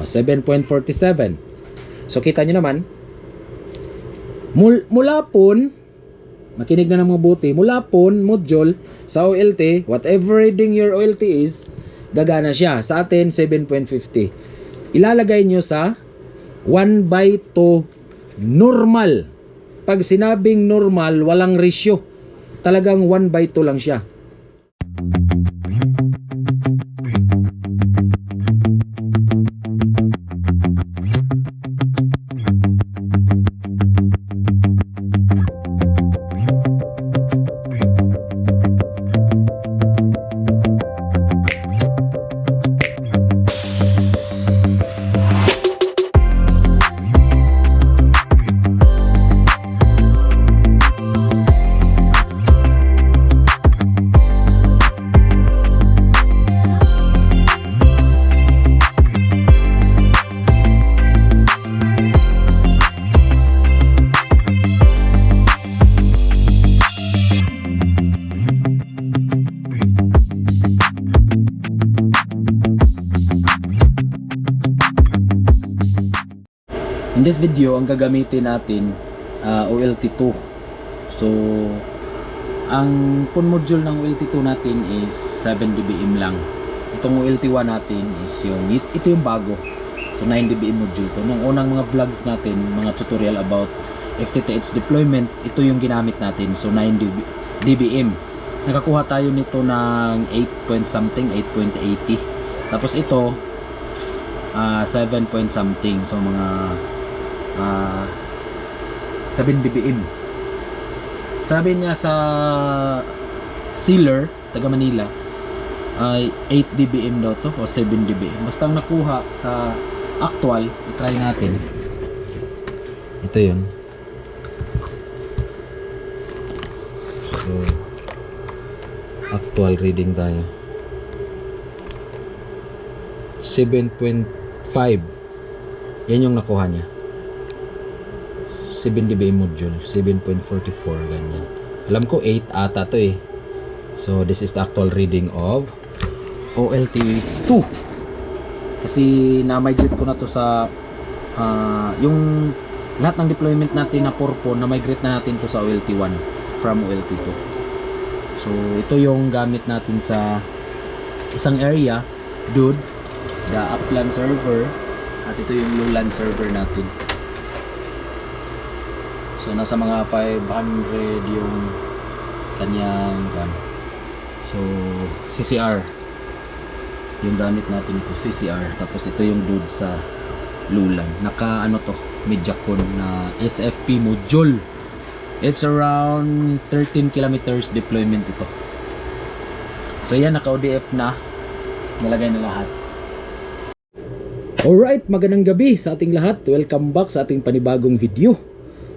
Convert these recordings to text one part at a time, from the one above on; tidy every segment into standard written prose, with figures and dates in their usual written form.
7.47. So kita nyo naman, mula pon, makinig na ng mga buti, mula pon module sa OLT, whatever reading your OLT is, gagana siya. Sa atin 7.50. Ilalagay nyo sa 1/2 normal. Pag sinabing normal, walang ratio, talagang 1/2 lang siya. In this video, ang gagamitin natin OLT2. So, ang pon module ng OLT2 natin is 7 dBm lang. Itong OLT1 natin is ito yung bago. So, 9 dBm module to. Nung unang mga vlogs natin, mga tutorial about FTTH deployment, ito yung ginamit natin. So, 9 dBm. Nakakuha tayo nito ng 8 point something, 8.80. Tapos ito, 7 point something. So, mga 7 dBm. Sabi niya sa sealer taga Manila ay 8 dBm daw to o 7 dBm. Basta ang nakuha sa actual, i-try natin. Ito yun. So, actual reading tayo. 7.5. Yan yung nakuha niya. 7 dBm module, 7.44 ganyan. Alam ko 8 ata to eh. So this is the actual reading of OLT2. Kasi na-migrate ko na to sa yung lahat ng deployment natin na purpose, na-migrate na natin to sa OLT1 from OLT2. So ito yung gamit natin sa isang area, dude, the upland server, at ito yung lowland server natin. So nasa mga 500 yung kanyang so CCR yung gamit natin, ito CCR. Tapos ito yung dude sa lulan, naka ano to, Mediacon na SFP module. It's around 13 kilometers deployment ito. So yan, naka ODF na, nalagay na lahat. Alright, magandang gabi sa ating lahat. Welcome back sa ating panibagong video.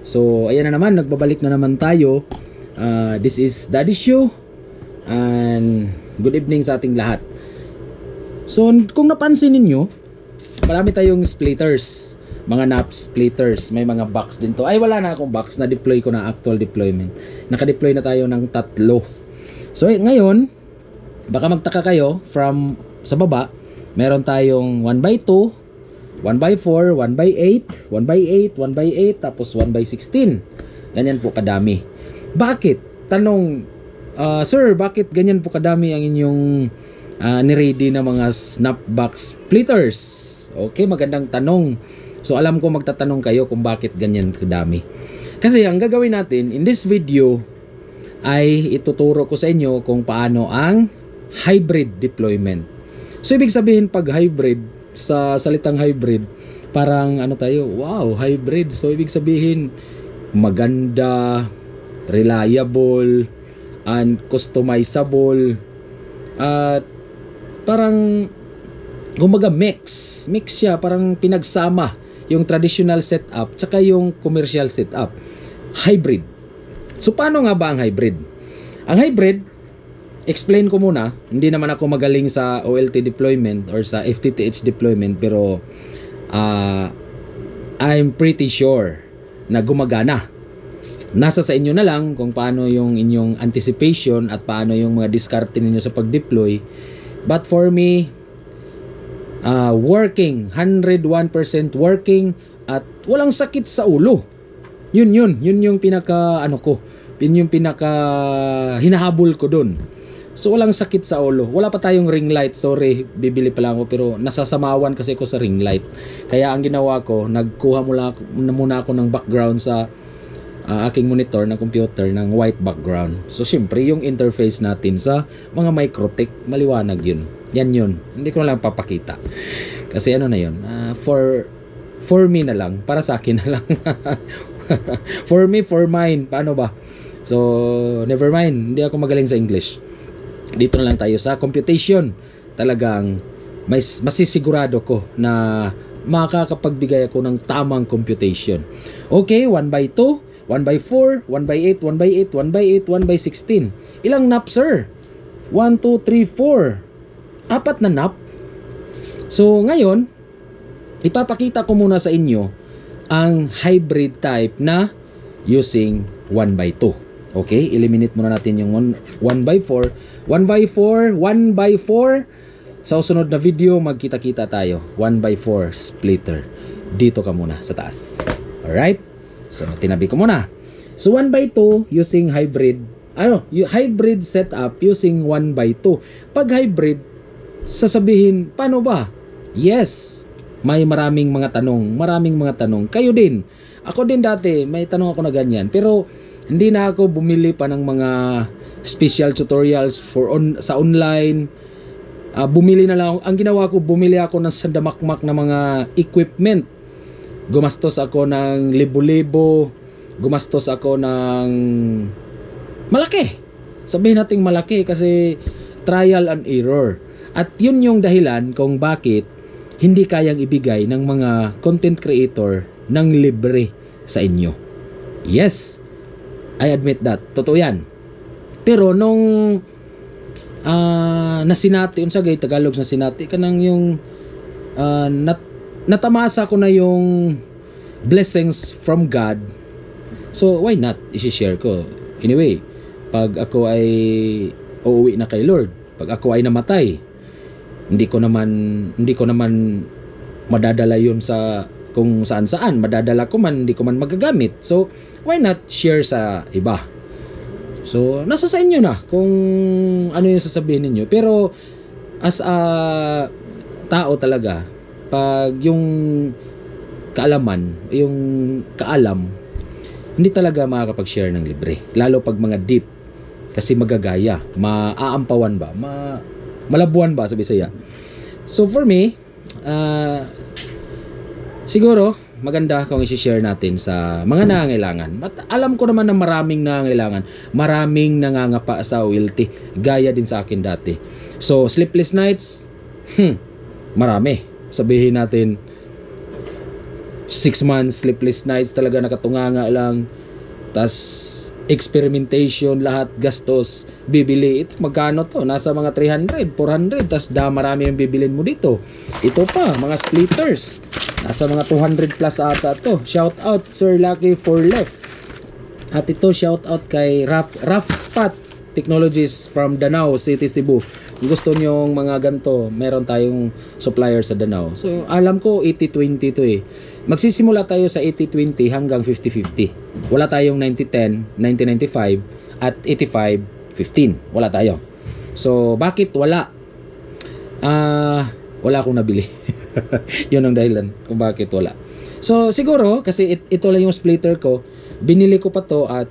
So ayan na naman, nagbabalik na naman tayo. This is Daddy Show, and good evening sa ating lahat. So kung napansin ninyo, marami tayong splitters, mga NAP splitters. May mga box din to. Ay, wala na akong box, na deploy ko na actual deployment. Naka-deploy na tayo ng 3. So ngayon, baka magtaka kayo, from sa baba meron tayong 1/2, 1/4, 1/8, 1/8, 1/8, tapos 1/16. Ganyan po kadami. Bakit? Tanong, sir, bakit ganyan po kadami ang inyong ni-ready na mga snapbox splitters? Okay, magandang tanong. So alam ko magtatanong kayo kung bakit ganyan kadami. Kasi ang gagawin natin in this video ay ituturo ko sa inyo kung paano ang hybrid deployment. So ibig sabihin, pag hybrid, sa salitang hybrid, parang ano tayo, wow, hybrid. So ibig sabihin, maganda, reliable, and customizable, at parang kumbaga mix siya, parang pinagsama yung traditional setup tsaka yung commercial setup. Hybrid. So paano nga ba ang hybrid? Ang hybrid, explain ko muna. Hindi naman ako magaling sa OLT deployment or sa FTTH deployment, pero I'm pretty sure na gumagana. Nasa sa inyo na lang kung paano yung inyong anticipation at paano yung mga diskarte ninyo sa pag-deploy. But for me, working, 101% working, at walang sakit sa ulo. Yun yung pinaka yun yung pinaka hinahabol ko dun. So walang sakit sa ulo. Wala pa tayong ring light. Sorry, bibili pa lang ako pero nasasamawan kasi ko sa ring light. Kaya ang ginawa ko, nagkuha muna ako ng background sa aking monitor ng computer ng white background. So syempre yung interface natin sa mga Microtech, maliwanag yun. Yan yun. Hindi ko na lang papakita. Kasi ano na yun, for me na lang, para sa akin na lang. For me, for mine. Paano ba? So, never mind. Hindi ako magaling sa English. Dito na lang tayo sa computation. Talagang masisigurado ko na makakapagbigay ako ng tamang computation. Okay, 1/2, 1/4, 1/8, 1/8, 1/8, 1/16. Ilang nap, sir? 1, 2, 3, 4. 4 na nap. So, ngayon, ipapakita ko muna sa inyo ang hybrid type na using 1/2. Okay, eliminate muna natin yung 1/4. 1/4, 1/4. Sa susunod na video, magkita-kita tayo. 1/4 splitter. Dito ka muna sa taas. Alright? So, tinabi ko muna. So, 1/2 using hybrid. Hybrid setup using 1/2. Pag hybrid, sasabihin, paano ba? Yes, may maraming mga tanong. Kayo din. Ako din dati, may tanong ako na ganyan. Pero, hindi na ako bumili pa ng mga special tutorials sa online. Bumili na lang ako. Ang ginawa ko, bumili ako ng sandamakmak na mga equipment. Gumastos ako ng libo-libo. Gumastos ako ng malaki. Sabihin natin malaki kasi trial and error. At yun yung dahilan kung bakit hindi kayang ibigay ng mga content creator ng libre sa inyo. Yes, I admit that. Totoo yan. Pero nung nasinati, unsagay Tagalog na sinati, kanang yung natamasa ko na yung blessings from God. So, why not? I-share ko. Anyway, pag ako ay uuwi na kay Lord, pag ako ay namatay, hindi ko naman madadala yun sa kung saan-saan. Madadala ko man, hindi ko man magagamit. So, why not share sa iba? So, nasa sa inyo na kung ano yung sasabihin ninyo. Pero, as a tao talaga, pag yung kaalaman, yung kaalam, hindi talaga makakapag-share ng libre. Lalo pag mga deep. Kasi magagaya. Maaampawan ba? Malabuan ba sa Bisaya? So, for me, siguro, maganda kung i-share natin sa mga nangangailangan. Alam ko naman na maraming nangangailangan. Maraming nangangapa sa OLT. Gaya din sa akin dati. So, sleepless nights, marami. Sabihin natin, 6 months, sleepless nights, talaga nakatunganga lang. Tas, experimentation, lahat, gastos, bibili. Ito, magkano to? Nasa mga 300, 400. Tas, marami yung bibilin mo dito. Ito pa, mga splitters. Nasa mga 200 plus ata to. Shout out Sir Lucky for left. At ito shout out kay Rough Spot Technologies from Danao City, Cebu. Kung gusto niyo mga ganto, meron tayong supplier sa Danao. So alam ko 80-20 to eh. Magsisimula tayo sa 80-20 hanggang 50-50. Wala tayong 90-10, 90-95 at 85-15. Wala tayo. So bakit wala? Wala akong nabili. Yun ang dahilan kung bakit wala. So siguro kasi ito lang yung splitter ko, binili ko pa to at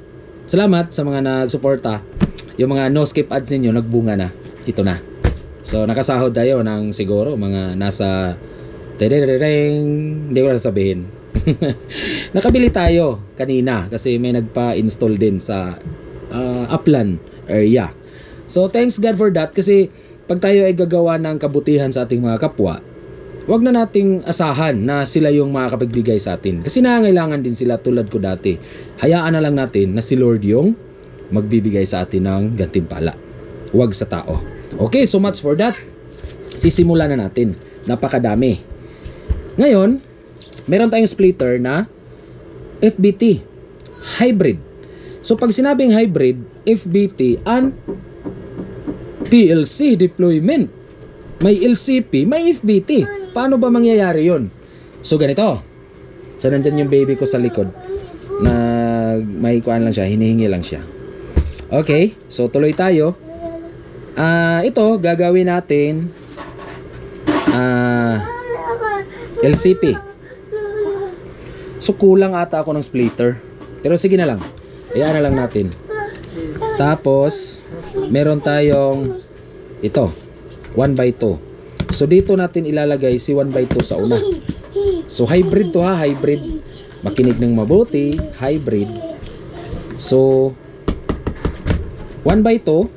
salamat sa mga nagsuporta. Yung mga no skip ads ninyo nagbunga na. Ito na. So nakasahod tayo ng siguro mga nasa hindi ko na sabihin. Nakabili tayo kanina kasi may nagpa-install din sa Upland area. So thanks God for that kasi pag tayo ay gagawa ng kabutihan sa ating mga kapwa, wag na nating asahan na sila yung makakapagbigay sa atin. Kasi nangangailangan din sila tulad ko dati. Hayaan na lang natin na si Lord yung magbibigay sa atin ng gantimpala. Wag sa tao. Okay, so much for that. Sisimulan na natin. Napakadami. Ngayon, meron tayong splitter na FBT. Hybrid. So pag sinabing hybrid, FBT and PLC deployment. May LCP, may FBT. paano ba mangyayari yun? So ganito. So nandyan yung baby ko sa likod. May kuan lang siya, hinihingi lang siya. Okay, so tuloy tayo. Ito gagawin natin LCP. So kulang ata ako ng splitter. Pero sige na lang. Ayan na lang natin. Tapos meron tayong ito 1/2. So dito natin ilalagay si 1/2 sa una. So hybrid to ha, hybrid. Makinig ng mabuti, hybrid. So 1/2,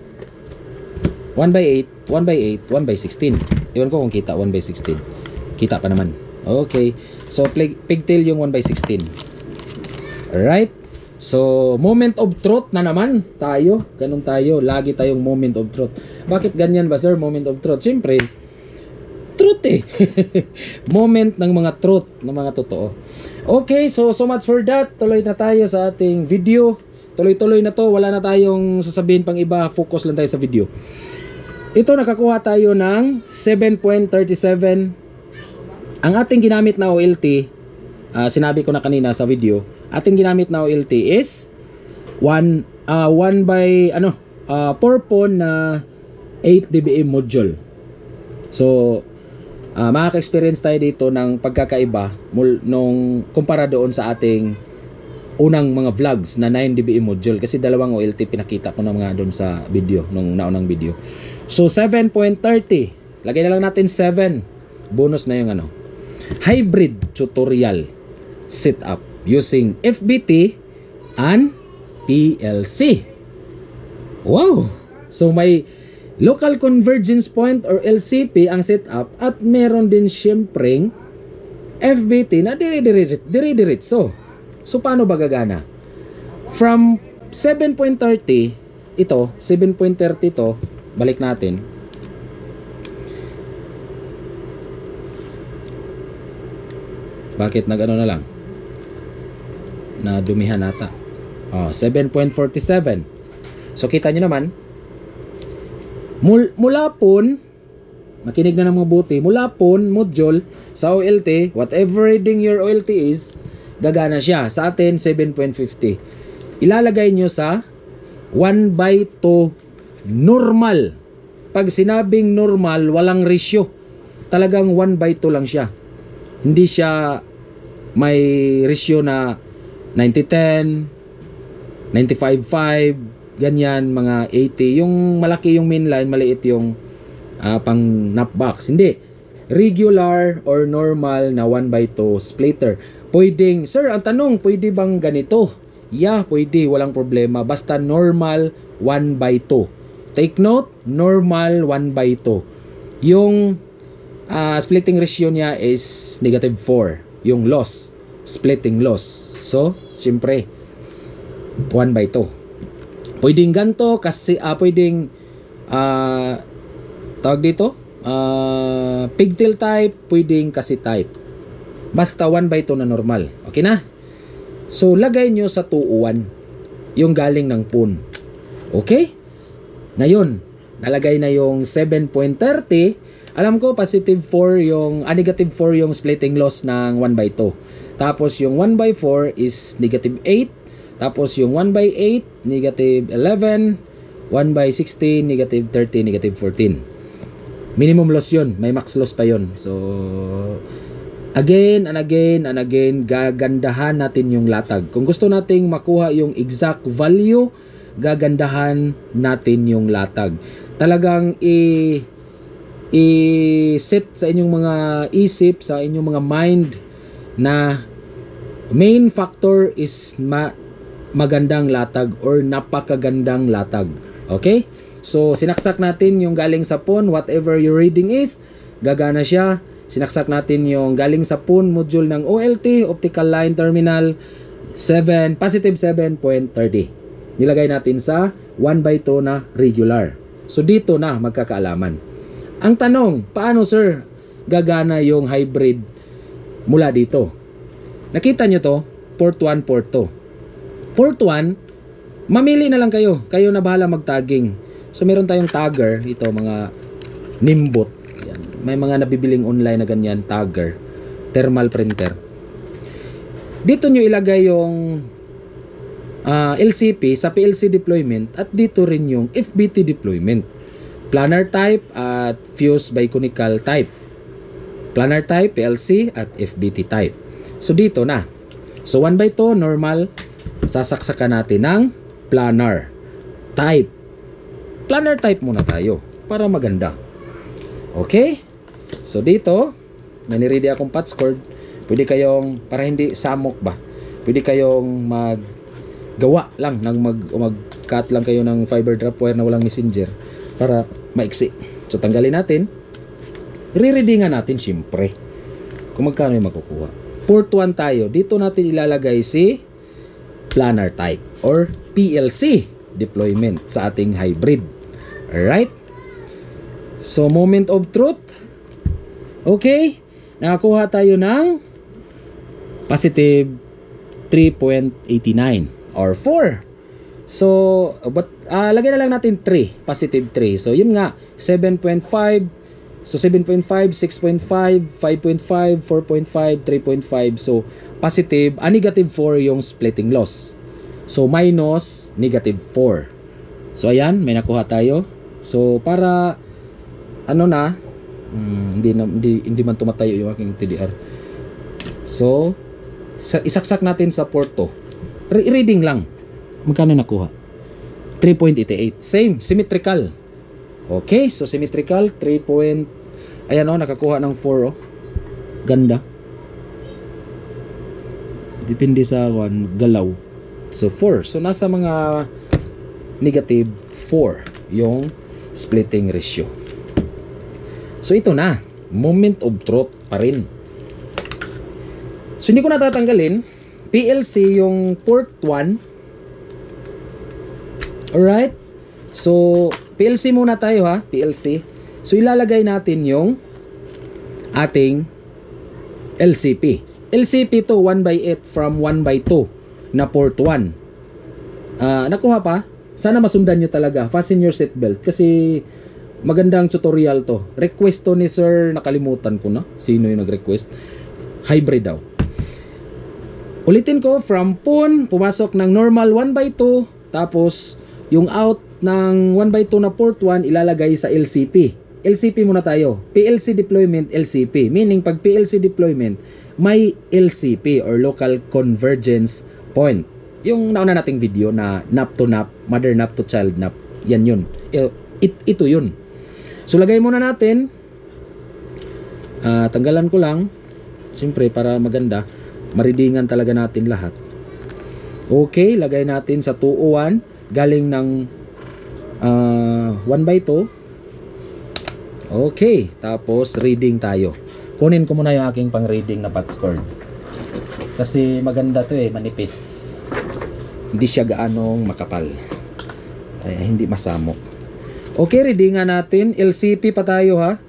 1/8, 1/8, 1/16. Iwan ko kung kita 1/16. Kita pa naman. Okay. So pigtail yung 1/16. Alright. So moment of truth na naman tayo. Ganun tayo. Lagi tayong moment of truth. Bakit ganyan ba sir? Moment of truth. Siyempre, truth eh. Moment ng mga truth, ng mga totoo. Okay, so much for that. Tuloy na tayo sa ating video. Tuloy-tuloy na to. Wala na tayong sasabihin pang iba. Focus lang tayo sa video. Ito, nakakuha tayo ng 7.37. Ang ating ginamit na OLT, sinabi ko na kanina sa video, ating ginamit na OLT is 4 na 8 dBm module. So, makaka-experience tayo dito ng pagkakaiba nung kumpara doon sa ating unang mga vlogs na 9 dBm module. Kasi dalawang OLT pinakita ko na mga doon sa video, nung naunang video. So, 7.30. Lagay na lang natin 7. Bonus na yung hybrid tutorial setup using FBT and PLC. Wow! So, may local convergence point or LCP ang setup at meron din siyempreng FBT na dire-diretso. So paano ba gagana? From 7.30 ito, 7.30 to, balik natin. Bakit nag-ano na lang? Na dumihan ata. 7.47. So kita nyo naman, mula pon, makinig na ng mabuti, mula pon, module, sa OLT, whatever reading your OLT is, gagana siya. Sa atin, 7.50. Ilalagay nyo sa 1/2 normal. Pag sinabing normal, walang ratio. Talagang 1/2 lang siya. Hindi siya may ratio na 90-10, 95-5, ganyan, mga 80. Yung malaki yung mainline, maliit yung pang napbox. Hindi. Regular or normal na 1/2 splitter. Pwedeng, sir, ang tanong, pwede bang ganito? Yeah, pwede. Walang problema. Basta normal 1/2. Take note, normal 1/2. Yung splitting ratio niya is -4. Yung loss. Splitting loss. So, siyempre, 1/2. Pwedeng ganito kasi pwedeng tawag dito pigtail type, pwedeng kasi type. Basta 1/2 na normal. Okay na? So lagay nyo sa 201 yung galing ng pun. Okay? Ngayon, nalagay na yung 7.30. Alam ko positive 4 yung negative 4 yung splitting loss ng 1/2. Tapos yung 1/4 is -8. Tapos yung 1/8, -11, 1/16, -30, -14. Minimum loss yun. May max loss pa yun. So, again and again and again, gagandahan natin yung latag. Kung gusto nating makuha yung exact value, gagandahan natin yung latag. Talagang i-set sa inyong mga isip, sa inyong mga mind na main factor is magandang latag or napakagandang latag. Okay? So, sinaksak natin yung galing sa pon, whatever your reading is, gagana siya. Sinaksak natin yung galing sa pon module ng OLT, optical line terminal, positive 7.30. Nilagay natin sa 1/2 na regular. So, dito na magkakaalaman. Ang tanong, paano sir gagana yung hybrid mula dito? Nakita nyo to, port 1, port 2. Port 1, mamili na lang kayo. Kayo na bahala mag-tagging. So, meron tayong tagger. Ito, mga nimbot. Yan. may mga nabibiling online na ganyan, tagger, thermal printer. Dito nyo ilagay yung LCP sa PLC deployment at dito rin yung FBT deployment. Planar type at fuse biconical type. Planar type, PLC at FBT type. So dito na. So 1x2 normal, sasaksakan natin ng planar type. Planar type muna tayo para maganda. Okay? So dito, may niredy akong patch cord. Pwede kayong, para hindi samok ba, pwede kayong maggawa lang, mag-cut lang kayo ng fiber drop wire na walang messenger para maiksi. So tanggalin natin. Re-ready nga natin syempre kung magkano yung makukuha. Port 1 tayo. Dito natin ilalagay si planar type or PLC deployment sa ating hybrid. Alright? So, moment of truth. Okay. Nakakuha tayo ng positive 3.89 or 4. So, but lagyan na lang natin 3. Positive 3. So, yun nga. 7.5. So, 7.5, 6.5, 5.5, 4.5, 3.5. So, positive, negative 4 yung splitting loss. So, minus negative 4. So, ayan. May nakuha tayo. So, para ano na, hindi man tumatayo yung aking TDR. So, isaksak natin sa port 2. Reading lang. Magkano nakuha? 3.88. Same, symmetrical. Okay, so symmetrical 3. Ayan oh, nakakuha ng 4 oh. Ganda. Depende sa galaw. So 4. So nasa mga negative 4 yung splitting ratio. So ito na, moment of truth pa rin. So hindi ko na tatanggalin. PLC yung port 1. Alright. So PLC muna tayo ha, PLC. So ilalagay natin yung ating LCP. LCP to 1/8 from 1/2 na port 1. Nakuha pa? Sana masundan nyo talaga. Fasten your seatbelt kasi magandang tutorial to. Request to ni sir, nakalimutan ko na. Sino yung nag-request? Hybrid daw. Ulitin ko, from PUN, pumasok ng normal 1/2, tapos yung out ng 1/2 na port 1, ilalagay sa LCP. LCP muna tayo. PLC deployment, LCP. Meaning, pag PLC deployment, may LCP or local convergence point. Yung nauna nating video na nap to nap, mother nap to child nap. Yan yun. Ito yun. So, lagay muna natin. Tanggalan ko lang. Siyempre, para maganda. Maridingan talaga natin lahat. Okay, lagay natin sa 201. Galing ng 1/2. Okay, tapos reading tayo. Kunin ko muna yung aking pang reading na patch cord. Kasi maganda to manipis. Hindi siya gaanong makapal. Ay, hindi masamok. Okay, readingan natin. LCP pa tayo ha.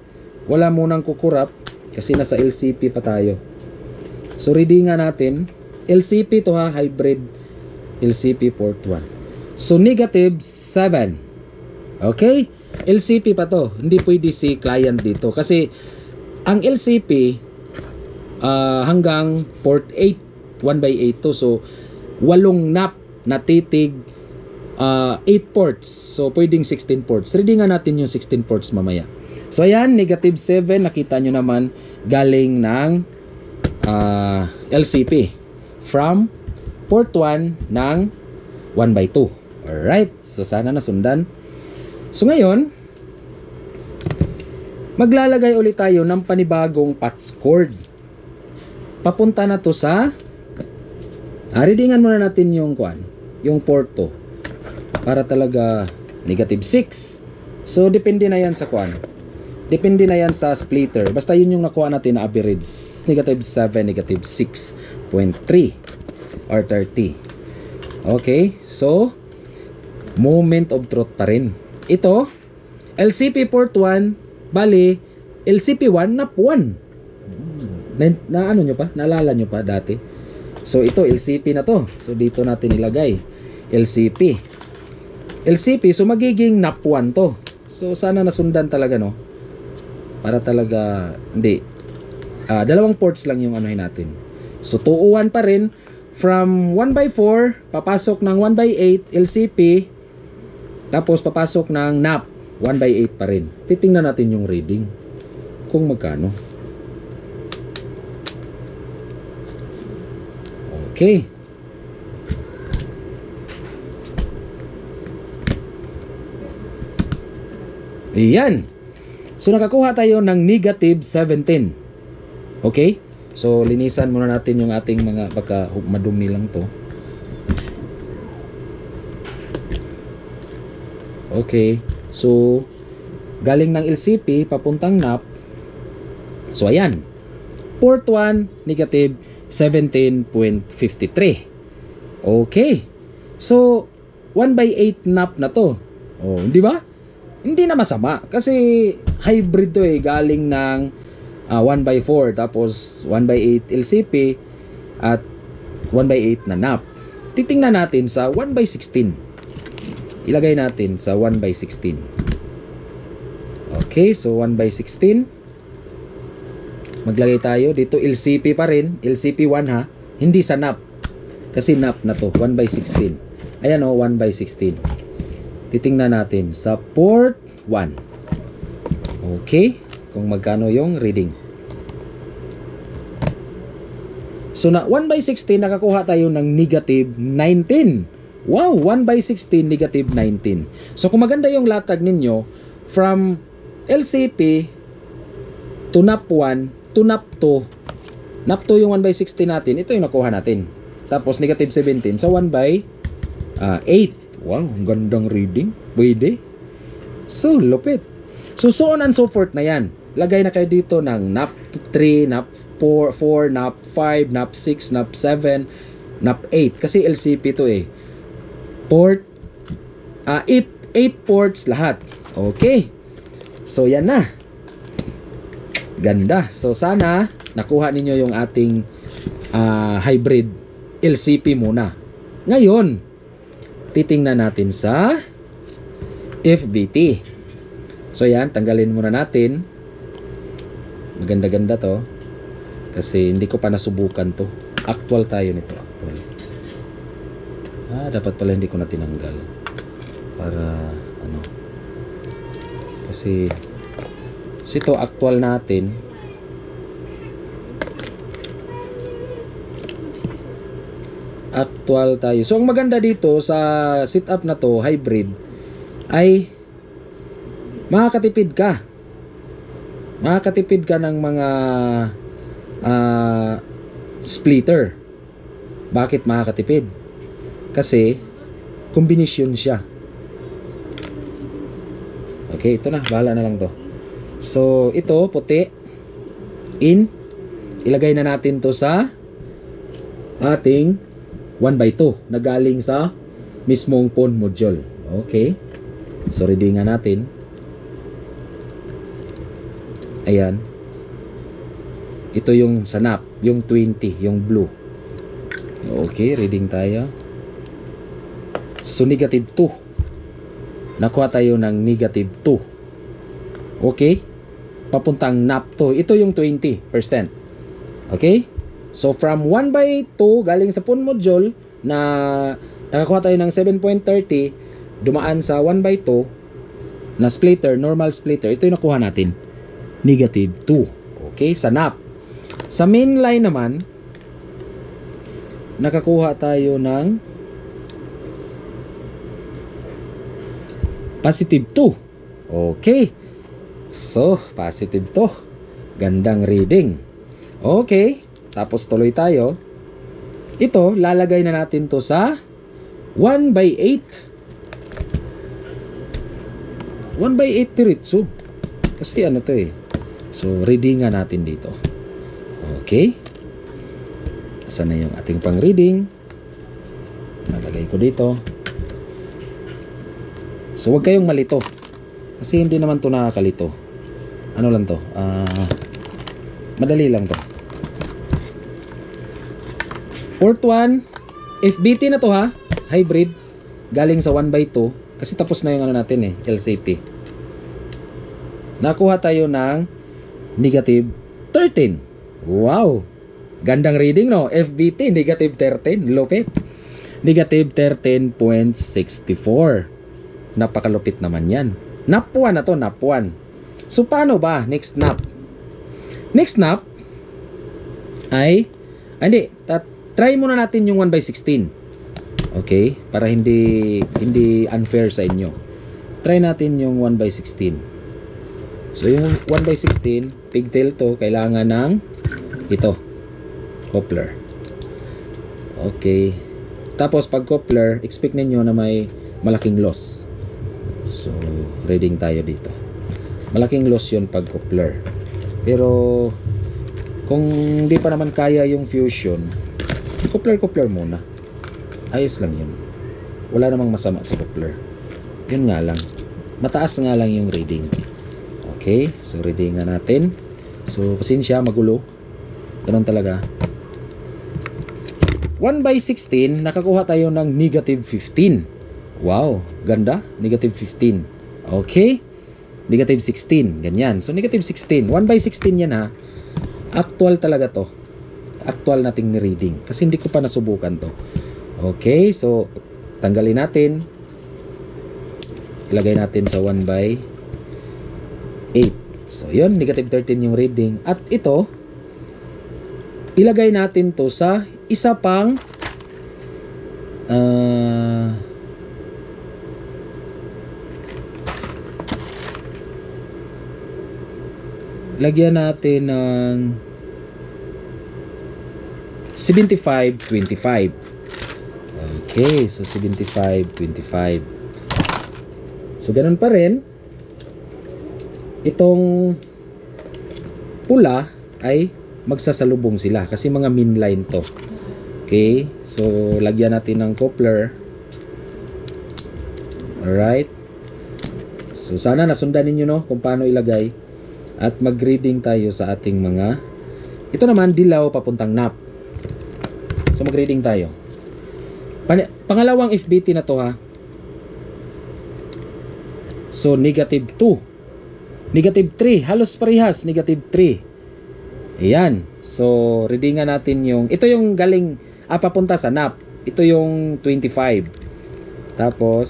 Wala munang kukurap kasi nasa LCP pa tayo. So readingan natin. LCP to ha, hybrid LCP port 1. So negative 7. Okay? LCP pa to. Hindi pwede si client dito kasi ang LCP hanggang port 8, 1/8 to. So 8 nap na titig 8 ports. So pwedeng 16 ports. Readingan natin yung 16 ports mamaya. So ayan, negative 7 nakita nyo naman galing ng LCP from port 1 ng 1/2. Alright, so sana nasundan. So ngayon, maglalagay ulit tayo ng panibagong patch cord. Papunta na to sa readingan muna natin yung yung port 2 para talaga negative 6. So depende na yan sa depende na yan sa splitter. Basta yun yung nakuha natin na average. Negative 7, negative 6.3 or 30. Okay, so moment of truth pa rin. Ito, LCP port 1, bali, LCP 1 nap 1. Na ano nyo pa? Naalala nyo pa dati? So ito, LCP na to. So dito natin ilagay. LCP. LCP, so magiging nap 1 to. So sana nasundan talaga no. Para talaga, hindi. Dalawang ports lang yung anuhin natin. So 201 pa rin. From 1/4, papasok ng 1/8 LCP. Tapos papasok ng NAP. 1/8 pa rin. Titingnan natin yung reading. Kung magkano. Okay. Ayan. So nakakuha tayo ng negative 17. Okay? So linisan muna natin yung ating mga, baka madumi lang to. Okay. So galing ng LCP papuntang NAP. So ayan. Port 1 negative 17.53. Okay. So 1/8 NAP na to. Oh, di ba? Hindi na masama kasi hybrid to eh, galing ng 1/4 tapos 1/8 LCP at 1/8 na NAP. Titingnan natin sa 1/16. Ilagay natin sa 1/16. Okay, so 1/16. Maglagay tayo dito LCP pa rin, LCP 1 ha, hindi sa NAP. Kasi NAP na to, 1/16. Ayan o, 1/16. Titingnan natin sa port 1. Okay, kung magkano yung reading. So na 1/16 nakakuha tayo ng negative 19. Wow, 1/16 negative 19. So kung maganda yung latag ninyo from LCP to NAP 1 to NAP 2. NAP 2 yung 1/16 natin. Ito yung nakuha natin. Tapos negative 17 sa 1/8. Wow, ang gandang reading. Pwede. So, lupit. So on and so forth na yan. Lagay na kayo dito ng NAP 3, NAP 4, NAP 5, NAP 6, NAP 7, NAP 8. Kasi LCP to eh. Port, 8 ports lahat. Okay. So, yan na. Ganda. So, sana nakuha ninyo yung ating hybrid LCP muna. Ngayon, titingnan natin sa FBT. So yan, tanggalin muna natin. Maganda-ganda to. Kasi hindi ko pa nasubukan to. Actual tayo nito, actual. Dapat pala hindi ko na tinanggal. Para, ano. Kasi ito, actual natin. Actual tayo. So, ang maganda dito sa setup na to, hybrid, ay makakatipid ka. Makakatipid ka ng mga splitter. Bakit makakatipid? Kasi, kombinasyon siya. Okay, ito na. Bahala na lang to. So, ito, puti. In. Ilagay na natin to sa ating 1/2 na galing sa mismong phone module. Okay. So, readingan natin. Ayan. Ito yung sa NAP, yung 20, yung blue. Okay, reading tayo. So, negative 2. Nakuha tayo ng negative 2. Okay. Papuntang NAP to. Ito yung 20%. Okay. So, from 1/2, galing sa phone module, na nakakuha tayo ng 7.30, dumaan sa 1/2, na splitter, normal splitter, ito yung nakuha natin. Negative 2. Okay, sa NAP. Sa mainline naman, nakakuha tayo ng positive 2. Okay. So, positive 2. Gandang reading. Okay. Tapos tuloy tayo. Ito, lalagay na natin to sa 1/8. 1/8 diretso. Kasi ano to eh. So, readingan natin dito. Okay. Saan na yung ating pang reading? Nalagay ko dito. So, huwag kayong malito. Kasi hindi naman to nakakalito. Ano lang to? Madali lang to. Port 1, FBT na to ha, hybrid, galing sa 1/2, kasi tapos na yung ano natin eh, LCP. Nakuha tayo ng negative 13. Wow! Gandang reading, no? FBT, negative 13. Lupit. Negative 13.64. Napakalupit naman yan. Nap 1 na to, nap 1. So, paano ba? Next nap. Next nap ay, try muna natin yung 1/16. Okay? Para hindi unfair sa inyo. Try natin yung 1/16. So, yung 1/16, pigtail to, kailangan ng ito. Coupler. Okay. Tapos, pag coupler, expect ninyo na may malaking loss. So, reading tayo dito. Malaking loss yun pag coupler. Pero, kung hindi pa naman kaya yung fusion, coupler muna. Ayos lang yun. Wala namang masama sa coupler. Yun nga lang. Mataas nga lang yung reading. Okay, so reading nga natin. So, pasensya, magulo. Ganun talaga. 1/16, nakakuha tayo ng negative 15. Wow, ganda. Negative 15. Okay. Negative 16. Ganyan. So, negative 16. 1/16 yan, ha. Actual talaga to. Actual nating ni-reading. Kasi hindi ko pa nasubukan to. Okay. So, tanggalin natin. Ilagay natin sa 1/8. So, yun. Negative 13 yung reading. At ito, ilagay natin to sa isa pang lagyan natin ng 75-25. Okay, so 75-25. So ganun pa rin. Itong pula ay magsasalubong sila kasi mga min line to. Okay, so lagyan natin ng coupler. Alright. So sana nasundan ninyo, no, kung paano ilagay. At mag-reading tayo sa ating mga, ito naman dilaw papuntang nap. So mag-reading tayo. Pangalawang FBT na to, ha. So negative 2, negative 3, halos parehas, negative 3. Ayan. So readingan natin yung, ito yung galing papunta sa nap. Ito yung 25. Tapos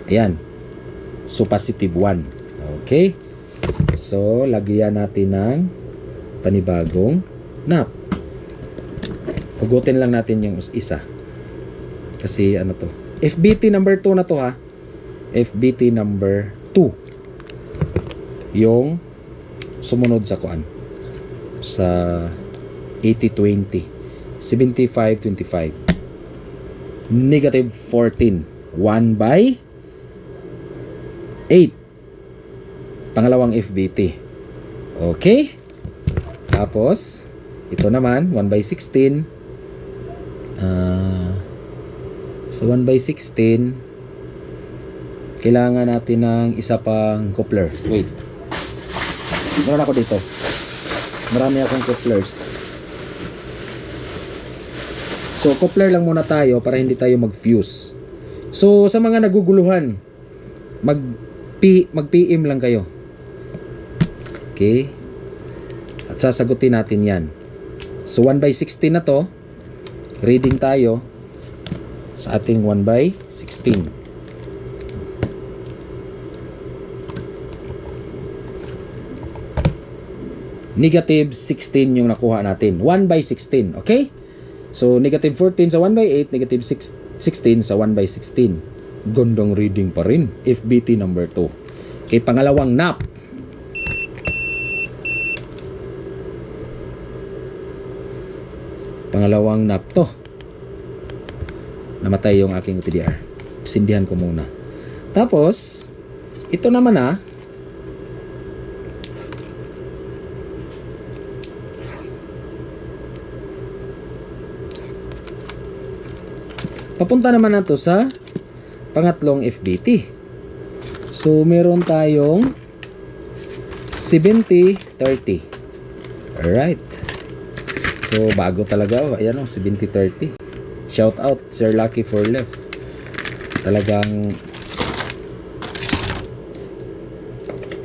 ayan. So, positive 1. Okay. So, lagyan natin ng panibagong nap. Hugutin lang natin yung isa. Kasi, ano to? FBT number 2 na to, ha? FBT number 2. Yung sumunod sa kuan. Sa 80-20. 75-25. Negative 14. 1/8. Pangalawang FBT. Okay. Tapos ito naman 1/16. So 1/16, kailangan natin ng isa pang coupler. Wait, meron ako dito, marami akong couplers. So coupler lang muna tayo para hindi tayo mag-fuse. So sa mga naguguluhan, mag-PM lang kayo. Okay. At sasagutin natin yan. So 1/16 na to. Reading tayo sa ating 1/16. Negative 16 yung nakuha natin. 1/16. Okay? So negative 14 sa 1/8, negative 16 sa 1/16. Gondong reading pa rin. FBT number 2. Okay, pangalawang nap. Pangalawang nap to. Namatay yung aking TDR. Sindihan ko muna. Tapos, ito naman papunta naman na to sa pangatlong FBT. So, meron tayong 70-30. Alright. So, bago talaga. Ayan o, 70-30. Shout out, Sir Lucky for left.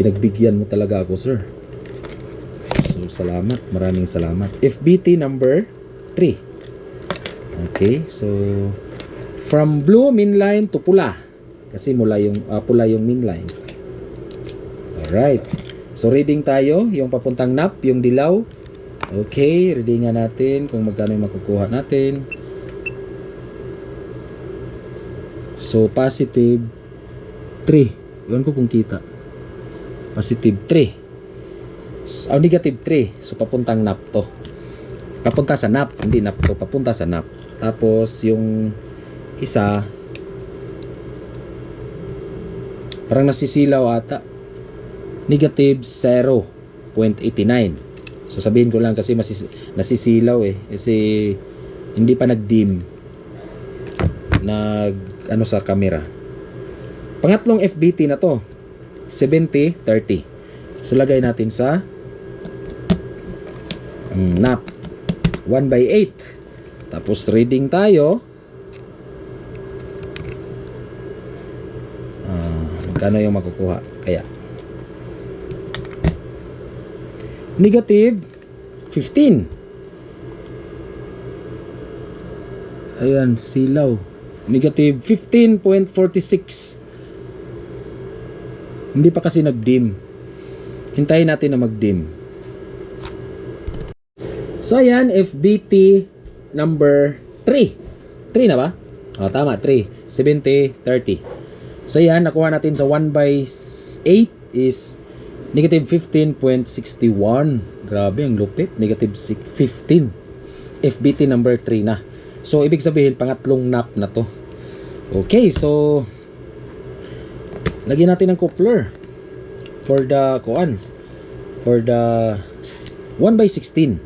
Pinagbigyan mo talaga ako, sir. So, salamat. Maraming salamat. FBT number 3. Okay, so from blue mainline to pula. Kasi mula yung pula yung mainline. Alright. So, reading tayo. Yung papuntang nap, yung dilaw. Okay, readingan natin kung magkano yung makukuha natin. So, positive 3. Iwan ko kung kita. Positive 3. Negative 3. So, papuntang nap to. Papunta sa nap. Hindi nap to. Papunta sa nap. Tapos, yung isa, parang nasisilaw ata. Negative 0.89. So sabihin ko lang kasi nasisilaw eh. Kasi hindi pa nag-dim. Ano sa camera. Pangatlong FBT na to. 70-30. So lagay natin sa nap. 1/8. Tapos reading tayo. Magkano yung makukuha? Kaya negative 15. Ayan, silaw. Negative 15.46. Hindi pa kasi nag-dim. Hintayin natin na mag-dim. So, ayan, FBT number 3. 3 na ba? O, tama, 3. 70-30. So, ayan, nakuha natin sa 1/8 is negative 15.61. Grabe, ang lupit. Negative 15. FBT number 3 na. So, ibig sabihin, pangatlong nap na to. Okay, so lagyan natin ng coupler for the for the 1/16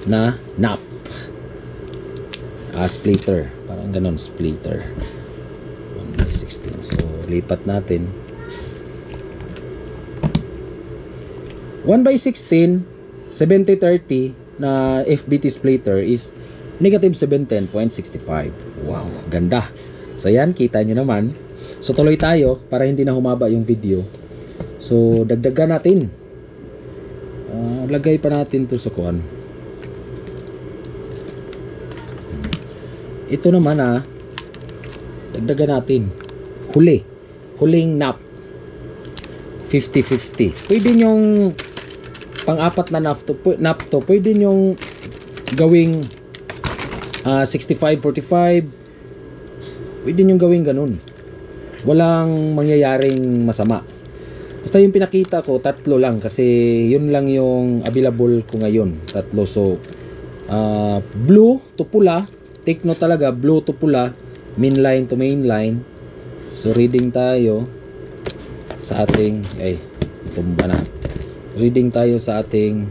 na nap. Splitter. Parang ganon, splitter. 1/16. So, lipat natin. 1/16, 70-30 na FBT splitter is negative 710.65. Wow, ganda. So yan, kita nyo naman. So tuloy tayo para hindi na humaba yung video. So dagdagan natin. Lagay pa natin to sa kuan. Ito naman dagdagan natin. Huling nap. 50-50. Pwede nyong pang-apat na nap to, pwede nyong gawing 65-45. Pwede nyong gawing ganun. Walang mangyayaring masama. Basta yung pinakita ko, 3 lang. Kasi yun lang yung available ko ngayon. 3. So, blue to pula. Take note talaga, blue to pula. Mainline to mainline. So, reading tayo sa ating tumba na. Reading tayo sa ating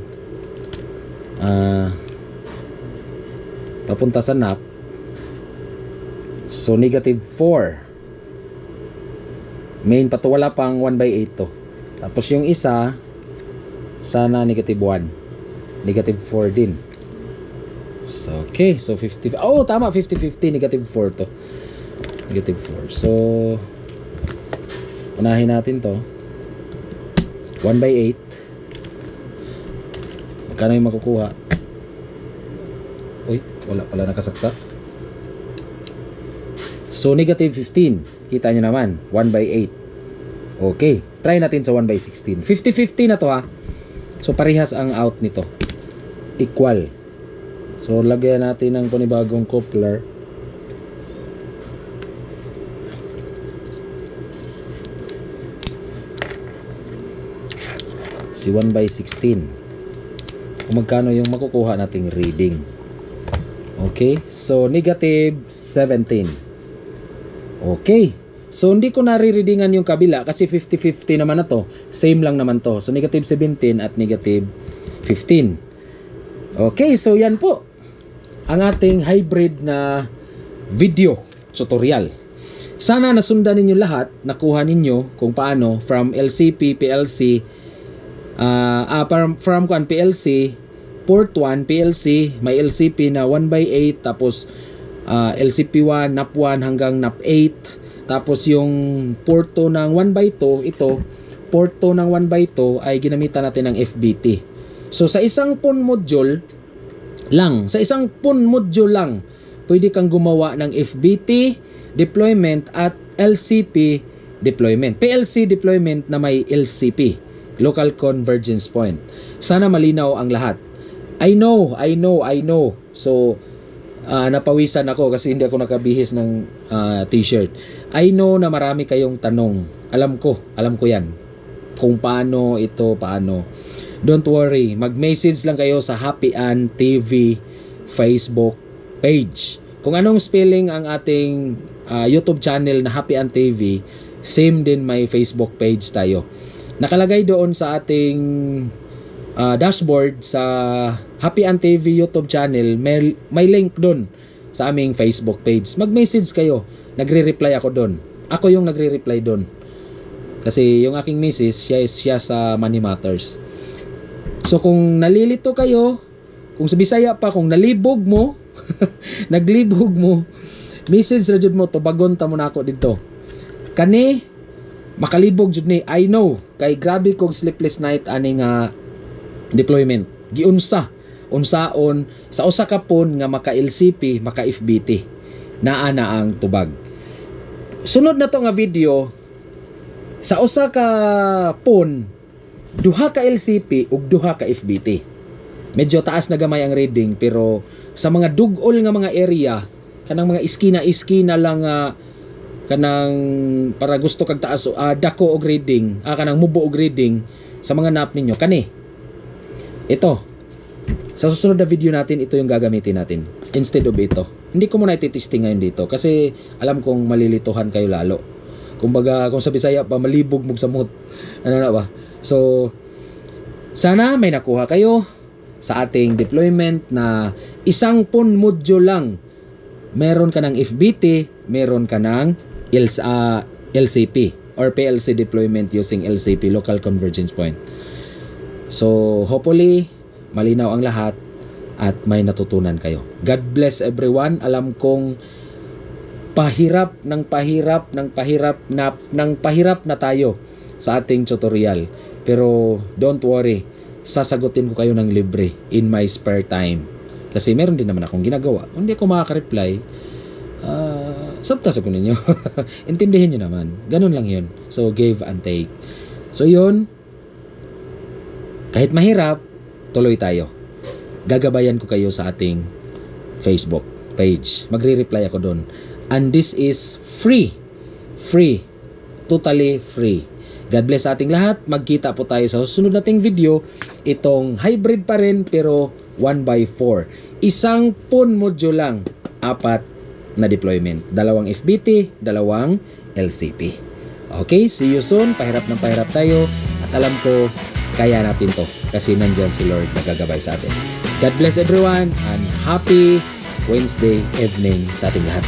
papunta sa nap. So negative 4. Main pa to, wala pang 1/8 to. Tapos yung isa sana negative 1. Negative 4 din. So okay, so 50. Oh, tama, 50-50, negative 4 to. Negative 4. So unahin natin to. 1/8. Magkano yung makukuha? Uy, wala pala nakasaksak. So, negative 15. Kita nyo naman. 1/8. Okay. Try natin sa 1/16. 50-50 na to ha. So, parehas ang out nito. Equal. So, lagyan natin ng panibagong coupler. Si 1/16. Kung magkano yung makukuha nating reading. Okay, so negative 17. Okay, so hindi ko nare-readingan yung kabila kasi 50-50 naman na to. Same lang naman to. So negative 17 at negative 15. Okay, so yan po ang ating hybrid na video tutorial. Sana nasundan ninyo lahat, nakuha ninyo kung paano from LCP, PLC, from PLC, port 1, PLC, may LCP na 1/8, tapos LCP1, NAP1 hanggang NAP8, tapos yung port 2 ng 1/2, ito, port 2 ng 1x2 ay ginamitan natin ng FBT. So sa isang PON module lang, pwede kang gumawa ng FBT deployment at LCP deployment. PLC deployment na may LCP, Local Convergence Point. Sana malinaw ang lahat. I know. So, napawisan ako kasi hindi ako nakabihis ng t-shirt. I know na marami kayong tanong. Alam ko yan. Kung paano ito, paano. Don't worry, mag-message lang kayo sa Happy Ann TV Facebook page. Kung anong spelling ang ating YouTube channel na Happy Ann TV, same din may Facebook page tayo. Nakalagay doon sa ating dashboard sa Happy Ann TV YouTube channel, may link doon sa aming Facebook page. Mag-message kayo. Nagre-reply ako doon. Ako yung nagre-reply doon. Kasi yung aking misis, siya sa Money Matters. So kung nalilito kayo, kung sa Bisaya pa, kung nalibog mo, naglibog mo, message ra jud mo, tubagon ta mo na ako dito. Kani, makalibog jud ni, I know, kay grabe kong sleepless night ani nga deployment. Unsaon, sa usa ka PON nga maka-LCP, maka-FBT, naa na ang tubag. Sunod na to nga video, sa usa ka PON, duha ka LCP ug duha ka FBT. Medyo taas na gamay ang reading, pero sa mga dugol nga mga area, kanang mga iskina lang kanang para gusto kag taas dako og reading, kanang mubo og reading sa mga nap ninyo kani. Ito. Sa susunod na video natin, ito yung gagamitin natin instead of ito. Hindi ko muna ititesting ngayon dito kasi alam kong malilituhan kayo lalo. Kumbaga, kung sa Bisaya pa, malibog mo sa mut. Ano na ba? So, sana may nakuha kayo sa ating deployment na isang PON module lang. Meron ka ng FBT, meron ka ng LCP or PLC deployment using LCP, Local Convergence Point. So, hopefully, malinaw ang lahat at may natutunan kayo. God bless everyone. Alam kong pahirap na tayo sa ating tutorial. Pero don't worry, sasagutin ko kayo ng libre in my spare time. Kasi meron din naman akong ginagawa. Kung hindi ako makaka-reply, sabtas ako ninyo. Intindihin nyo naman. Ganun lang yun. So, give and take. So, yun. Kahit mahirap, tuloy tayo. Gagabayan ko kayo sa ating Facebook page. Magre-reply ako doon. And this is free. Free. Totally free. God bless sa ating lahat. Magkita po tayo sa susunod nating video. Itong hybrid pa rin pero 1x4. Isang PON module lang. 4 na deployment. 2 FBT, 2 LCP. Okay, see you soon. Pahirap tayo. At alam ko, kaya natin to. Kasi nandyan si Lord na gagabay sa atin. God bless everyone and happy Wednesday evening sa ating lahat.